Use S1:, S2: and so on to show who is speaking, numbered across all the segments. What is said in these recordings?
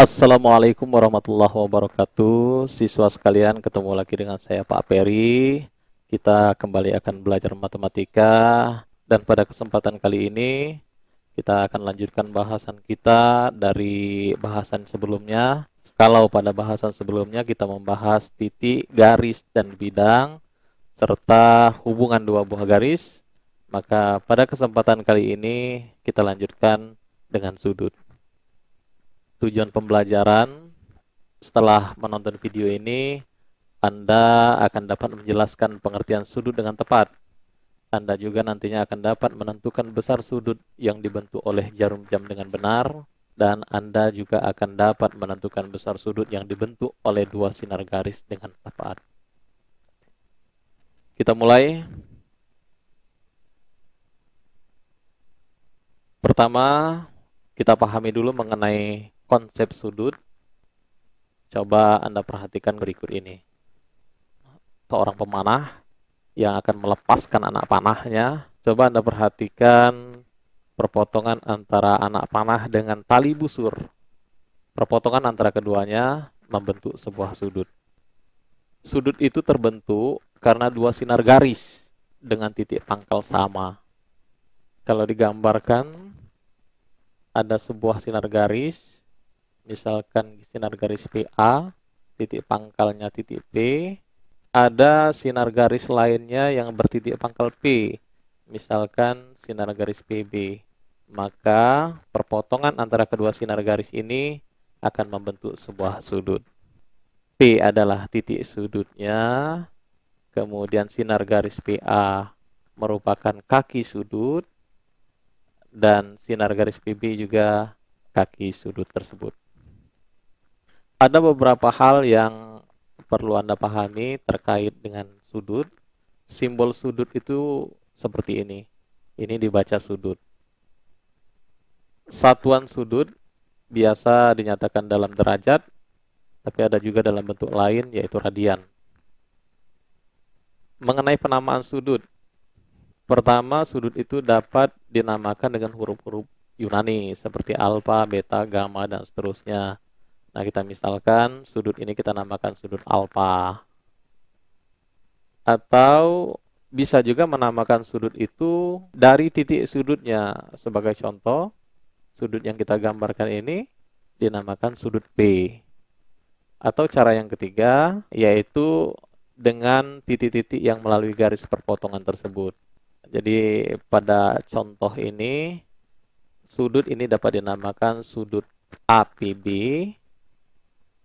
S1: Assalamualaikum warahmatullahi wabarakatuh. Siswa sekalian, ketemu lagi dengan saya Pak Peri. Kita kembali akan belajar matematika dan pada kesempatan kali ini kita akan lanjutkan bahasan kita dari bahasan sebelumnya. Kalau pada bahasan sebelumnya kita membahas titik, garis, dan bidang serta hubungan dua buah garis, maka pada kesempatan kali ini kita lanjutkan dengan sudut. Tujuan pembelajaran setelah menonton video ini, Anda akan dapat menjelaskan pengertian sudut dengan tepat. Anda juga nantinya akan dapat menentukan besar sudut yang dibentuk oleh jarum jam dengan benar, dan Anda juga akan dapat menentukan besar sudut yang dibentuk oleh dua sinar garis dengan tepat. Kita mulai. Pertama, kita pahami dulu mengenai konsep sudut. Coba Anda perhatikan berikut ini. Seorang pemanah yang akan melepaskan anak panahnya. Coba Anda perhatikan perpotongan antara anak panah dengan tali busur. Perpotongan antara keduanya membentuk sebuah sudut. Sudut itu terbentuk karena dua sinar garis dengan titik pangkal sama. Kalau digambarkan, ada sebuah sinar garis, misalkan sinar garis PA, titik pangkalnya titik P, ada sinar garis lainnya yang bertitik pangkal P, misalkan sinar garis PB. Maka perpotongan antara kedua sinar garis ini akan membentuk sebuah sudut. P adalah titik sudutnya, kemudian sinar garis PA merupakan kaki sudut, dan sinar garis PB juga kaki sudut tersebut. Ada beberapa hal yang perlu Anda pahami terkait dengan sudut. Simbol sudut itu seperti ini. Ini dibaca sudut. Satuan sudut biasa dinyatakan dalam derajat, tapi ada juga dalam bentuk lain, yaitu radian. Mengenai penamaan sudut, pertama, sudut itu dapat dinamakan dengan huruf-huruf Yunani, seperti alfa, beta, gamma, dan seterusnya. Nah, kita misalkan sudut ini kita namakan sudut alfa. Atau bisa juga menamakan sudut itu dari titik sudutnya. Sebagai contoh, sudut yang kita gambarkan ini dinamakan sudut P. Atau cara yang ketiga, yaitu dengan titik-titik yang melalui garis perpotongan tersebut. Jadi pada contoh ini, sudut ini dapat dinamakan sudut APB,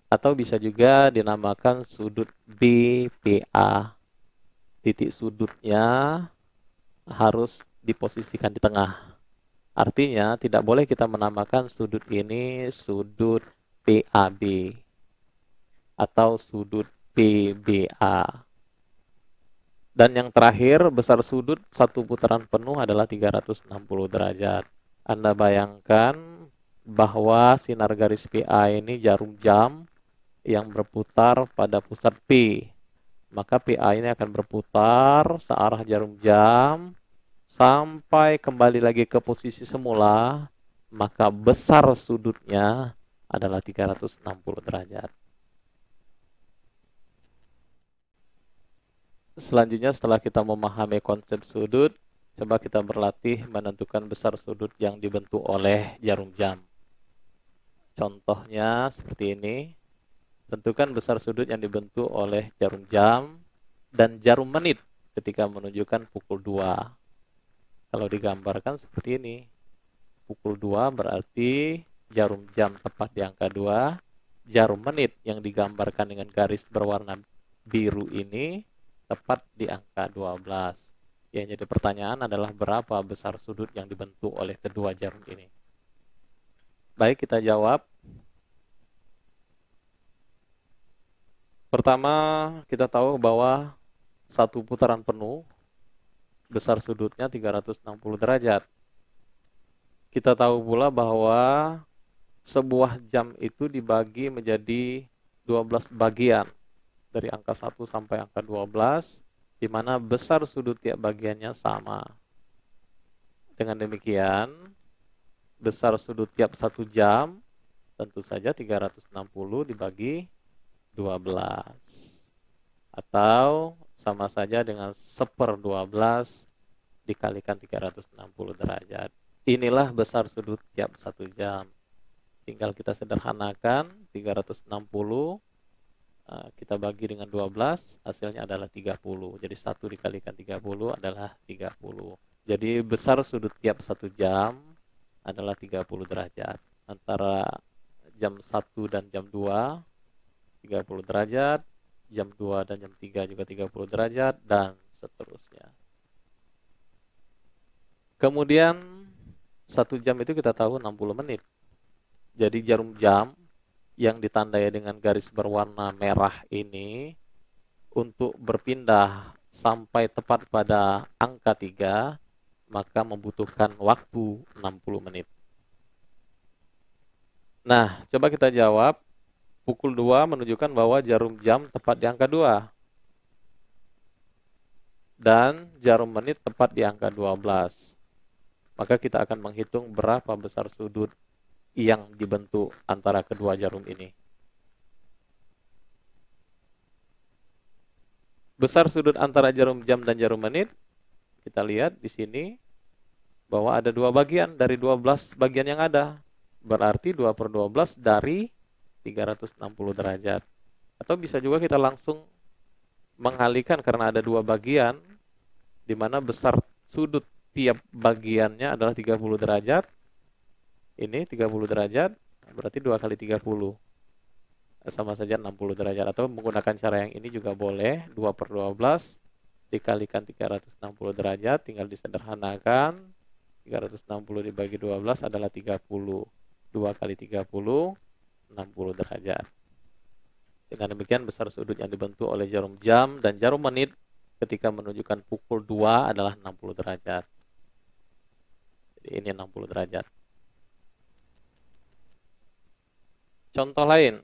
S1: atau bisa juga dinamakan sudut BPA. Titik sudutnya harus diposisikan di tengah. Artinya tidak boleh kita menamakan sudut ini sudut PAB atau sudut PBA. Dan yang terakhir, besar sudut satu putaran penuh adalah 360 derajat. Anda bayangkan bahwa sinar garis PA ini jarum jam yang berputar pada pusat P. Maka PA ini akan berputar searah jarum jam sampai kembali lagi ke posisi semula, maka besar sudutnya adalah 360 derajat. Selanjutnya, setelah kita memahami konsep sudut, coba kita berlatih menentukan besar sudut yang dibentuk oleh jarum jam. Contohnya seperti ini. Tentukan besar sudut yang dibentuk oleh jarum jam dan jarum menit ketika menunjukkan pukul 2. Kalau digambarkan seperti ini. Pukul 2 berarti jarum jam tepat di angka 2. Jarum menit yang digambarkan dengan garis berwarna biru ini tepat di angka 12. Yang jadi pertanyaan adalah berapa besar sudut yang dibentuk oleh kedua jarum ini. Baik, kita jawab. Pertama, kita tahu bahwa satu putaran penuh besar sudutnya 360 derajat. Kita tahu pula bahwa sebuah jam itu dibagi menjadi 12 bagian. Dari angka 1 sampai angka 12, di mana besar sudut tiap bagiannya sama. Dengan demikian, besar sudut tiap 1 jam Tentu saja 360 dibagi 12. Atau sama saja dengan 1/12 dikalikan 360 derajat. Inilah besar sudut tiap 1 jam. Tinggal kita sederhanakan, 360 kita bagi dengan 12, hasilnya adalah 30. Jadi 1 dikalikan 30 adalah 30. Jadi besar sudut tiap 1 jam adalah 30 derajat. Antara jam 1 dan jam 2, 30 derajat. Jam 2 dan jam 3 juga 30 derajat, dan seterusnya. Kemudian 1 jam itu kita tahu 60 menit. Jadi jarum jam yang ditandai dengan garis berwarna merah ini untuk berpindah sampai tepat pada angka 3, maka membutuhkan waktu 60 menit. Nah, coba kita jawab. Pukul 2 menunjukkan bahwa jarum jam tepat di angka 2. Dan jarum menit tepat di angka 12. Maka kita akan menghitung berapa besar sudut yang dibentuk antara kedua jarum ini. Besar sudut antara jarum jam dan jarum menit, kita lihat di sini bahwa ada 2 bagian dari 12 bagian yang ada. Berarti 2/12 dari 360 derajat. Atau bisa juga kita langsung mengalihkan karena ada 2 bagian, di mana besar sudut tiap bagiannya adalah 30 derajat. Ini 30 derajat, berarti 2 kali 30. Sama saja 60 derajat. Atau menggunakan cara yang ini juga boleh. 2/12 dikalikan 360 derajat, tinggal disederhanakan. 360 dibagi 12 adalah 30. 2 kali 30, 60 derajat. Dengan demikian besar sudut yang dibentuk oleh jarum jam dan jarum menit ketika menunjukkan pukul 2 adalah 60 derajat. Jadi ini 60 derajat. Contoh lain.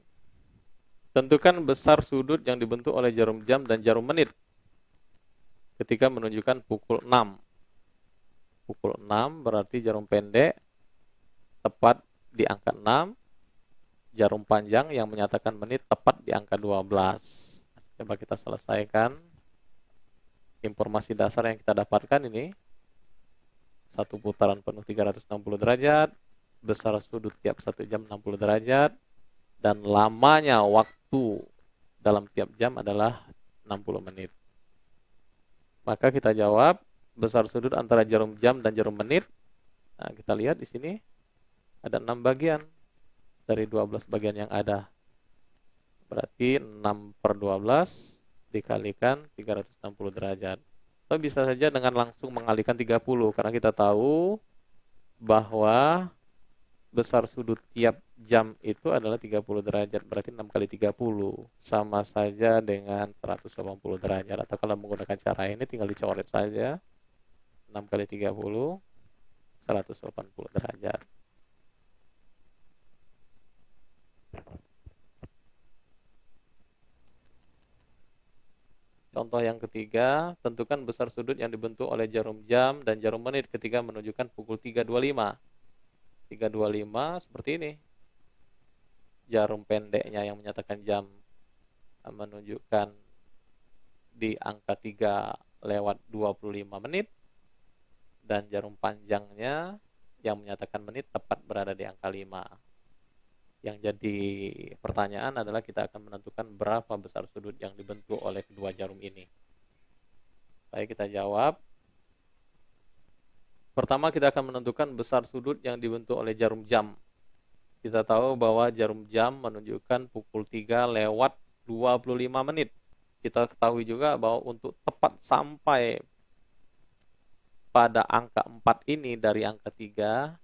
S1: Tentukan besar sudut yang dibentuk oleh jarum jam dan jarum menit ketika menunjukkan pukul 6. Pukul 6 berarti jarum pendek tepat di angka 6. Jarum panjang yang menyatakan menit tepat di angka 12. Coba kita selesaikan. Informasi dasar yang kita dapatkan ini. 1 putaran penuh 360 derajat. Besar sudut tiap 1 jam 60 derajat. Dan lamanya waktu dalam tiap jam adalah 60 menit. Maka kita jawab besar sudut antara jarum jam dan jarum menit. Nah, kita lihat di sini ada 6 bagian dari 12 bagian yang ada. Berarti 6/12 dikalikan 360 derajat. Atau bisa saja dengan langsung mengalihkan 30, karena kita tahu bahwa besar sudut tiap jam itu adalah 30 derajat. Berarti 6 kali 30 sama saja dengan 180 derajat. Atau kalau menggunakan cara ini tinggal dicoret saja. 6 kali 30, 180 derajat. Contoh yang ketiga, tentukan besar sudut yang dibentuk oleh jarum jam dan jarum menit ketika menunjukkan pukul 3.25. 3.25 seperti ini. Jarum pendeknya yang menyatakan jam menunjukkan di angka 3:25 menit. Dan jarum panjangnya yang menyatakan menit tepat berada di angka 5. Yang jadi pertanyaan adalah kita akan menentukan berapa besar sudut yang dibentuk oleh kedua jarum ini. Baik, kita jawab. Pertama kita akan menentukan besar sudut yang dibentuk oleh jarum jam. Kita tahu bahwa jarum jam menunjukkan pukul 3:25 menit. Kita ketahui juga bahwa untuk tepat sampai pada angka 4 ini dari angka 3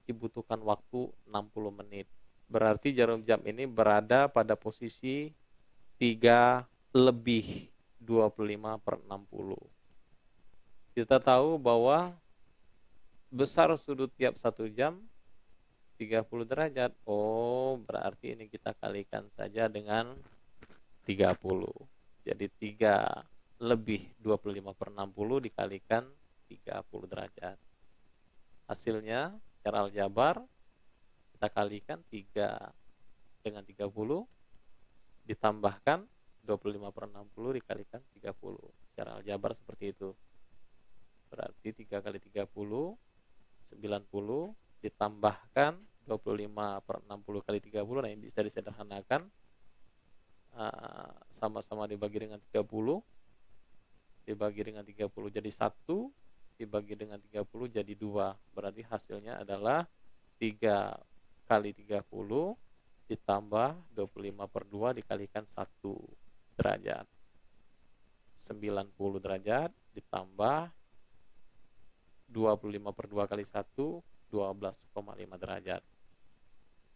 S1: dibutuhkan waktu 60 menit. Berarti jarum jam ini berada pada posisi 3:25/60. Kita tahu bahwa besar sudut tiap 1 jam 30 derajat. Oh, berarti ini kita kalikan saja dengan 30. Jadi 3:25/60 dikalikan 30 derajat. Hasilnya secara aljabar Kita kalikan 3 dengan 30, ditambahkan 25/60 dikalikan 30. Secara aljabar seperti itu. Berarti 3 kali 30, 90, ditambahkan 25/60 kali 30. Nah, ini bisa disederhanakan. Sama-sama dibagi dengan 30, dibagi dengan 30 jadi 1, dibagi dengan 30 jadi 2. Berarti hasilnya adalah 3 kali 30 ditambah 25/2 dikalikan 1 derajat. 90 derajat ditambah 25/2 kali 1, 12,5 derajat.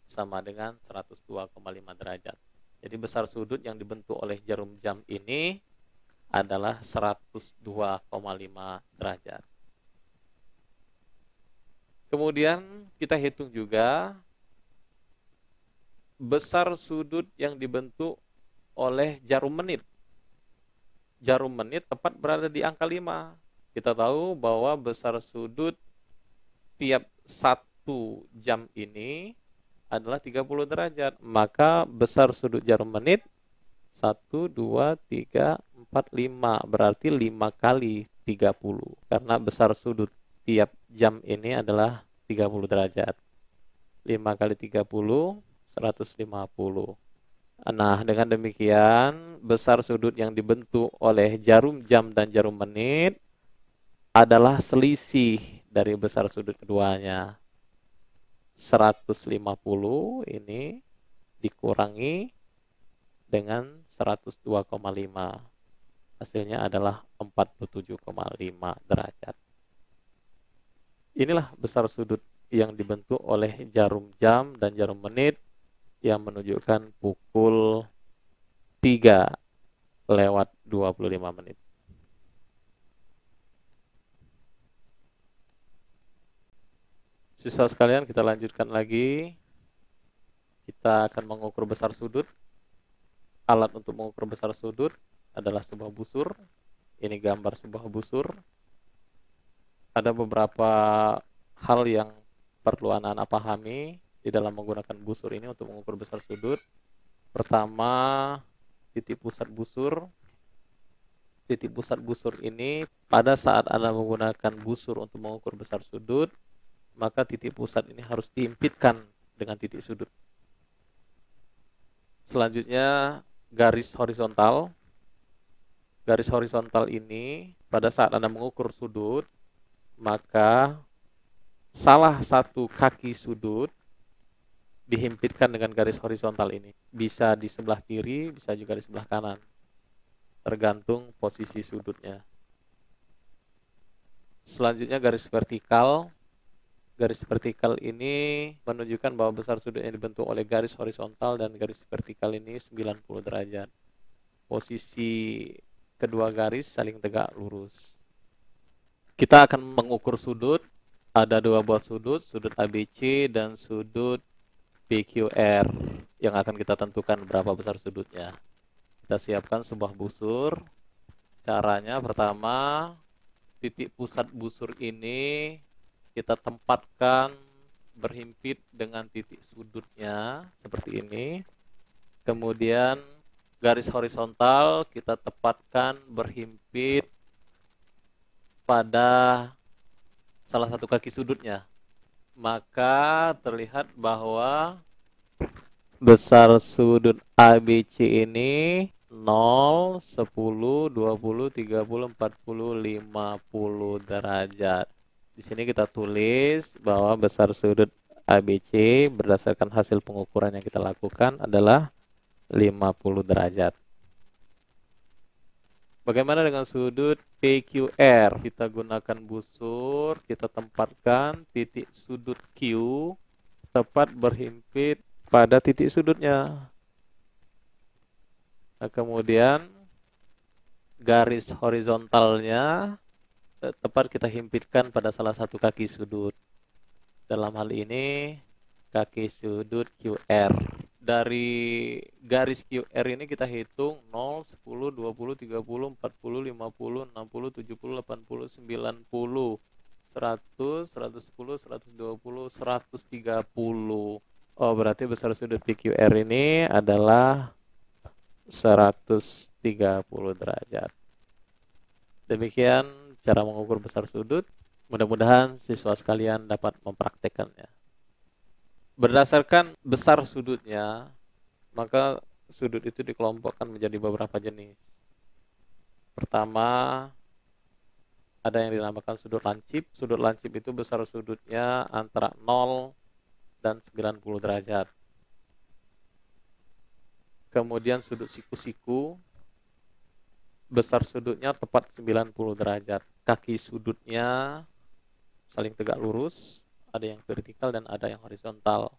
S1: Sama dengan 102,5 derajat. Jadi besar sudut yang dibentuk oleh jarum jam ini adalah 102,5 derajat. Kemudian kita hitung juga besar sudut yang dibentuk oleh jarum menit. Jarum menit tepat berada di angka 5. Kita tahu bahwa besar sudut tiap 1 jam ini adalah 30 derajat. Maka besar sudut jarum menit 1, 2, 3, 4, 5. Berarti 5 kali 30. Karena besar sudut tiap jam ini adalah 30 derajat. 5 kali 30, 150. Nah, dengan demikian, besar sudut yang dibentuk oleh jarum jam dan jarum menit adalah selisih dari besar sudut keduanya. 150 ini dikurangi dengan 102,5. Hasilnya adalah 47,5 derajat. Inilah besar sudut yang dibentuk oleh jarum jam dan jarum menit yang menunjukkan pukul 3:25. Siswa sekalian, kita lanjutkan lagi. Kita akan mengukur besar sudut. Alat untuk mengukur besar sudut adalah sebuah busur. Ini gambar sebuah busur. Ada beberapa hal yang perlu anak-anak pahami di dalam menggunakan busur ini untuk mengukur besar sudut. Pertama, titik pusat busur. Titik pusat busur ini pada saat Anda menggunakan busur untuk mengukur besar sudut, maka titik pusat ini harus dihimpitkan dengan titik sudut. Selanjutnya, garis horizontal. Garis horizontal ini pada saat Anda mengukur sudut, maka salah satu kaki sudut dihimpitkan dengan garis horizontal ini. Bisa di sebelah kiri, bisa juga di sebelah kanan. Tergantung posisi sudutnya. Selanjutnya garis vertikal. Garis vertikal ini menunjukkan bahwa besar sudut yang dibentuk oleh garis horizontal dan garis vertikal ini 90 derajat. Posisi kedua garis saling tegak lurus. Kita akan mengukur sudut. Ada 2 buah sudut, sudut ABC dan sudut PQR yang akan kita tentukan berapa besar sudutnya. Kita siapkan sebuah busur. Caranya pertama, titik pusat busur ini kita tempatkan berhimpit dengan titik sudutnya seperti ini. Kemudian garis horizontal kita tempatkan berhimpit pada salah satu kaki sudutnya. Maka terlihat bahwa besar sudut ABC ini 0, 10, 20, 30, 40, 50 derajat. Di sini kita tulis bahwa besar sudut ABC berdasarkan hasil pengukuran yang kita lakukan adalah 50 derajat. Bagaimana dengan sudut PQR? Kita gunakan busur, kita tempatkan titik sudut Q tepat berhimpit pada titik sudutnya. Nah, kemudian garis horizontalnya tepat kita himpitkan pada salah satu kaki sudut. Dalam hal ini kaki sudut QR. Dari garis QR ini kita hitung 0, 10, 20, 30, 40, 50, 60, 70, 80, 90, 100, 110, 120, 130. Oh, berarti besar sudut PQR ini adalah 130 derajat. Demikian cara mengukur besar sudut. Mudah-mudahan siswa sekalian dapat mempraktekannya. Berdasarkan besar sudutnya, maka sudut itu dikelompokkan menjadi beberapa jenis. Pertama, ada yang dinamakan sudut lancip. Sudut lancip itu besar sudutnya antara 0 dan 90 derajat. Kemudian sudut siku-siku, besar sudutnya tepat 90 derajat. Kaki sudutnya saling tegak lurus, ada yang vertikal dan ada yang horizontal.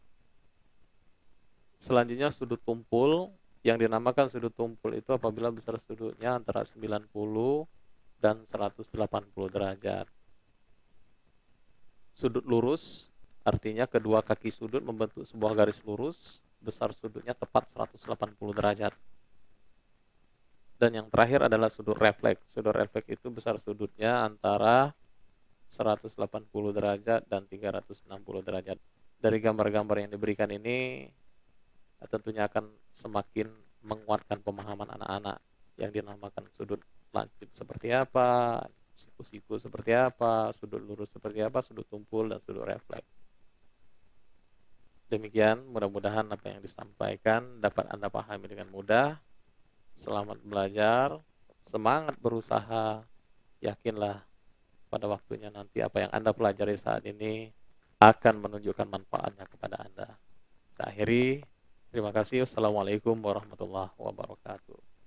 S1: Selanjutnya sudut tumpul, yang dinamakan sudut tumpul itu apabila besar sudutnya antara 90 dan 180 derajat. Sudut lurus, artinya kedua kaki sudut membentuk sebuah garis lurus, besar sudutnya tepat 180 derajat. Dan yang terakhir adalah sudut refleks. Sudut refleks itu besar sudutnya antara 180 derajat dan 360 derajat. Dari gambar-gambar yang diberikan ini tentunya akan semakin menguatkan pemahaman anak-anak yang dinamakan sudut lancip seperti apa, siku-siku seperti apa, sudut lurus seperti apa, sudut tumpul, dan sudut refleks. Demikian, mudah-mudahan apa yang disampaikan dapat Anda pahami dengan mudah. Selamat belajar, semangat berusaha, yakinlah pada waktunya nanti apa yang Anda pelajari saat ini akan menunjukkan manfaatnya kepada Anda. Saya akhiri, terima kasih. Wassalamualaikum warahmatullahi wabarakatuh.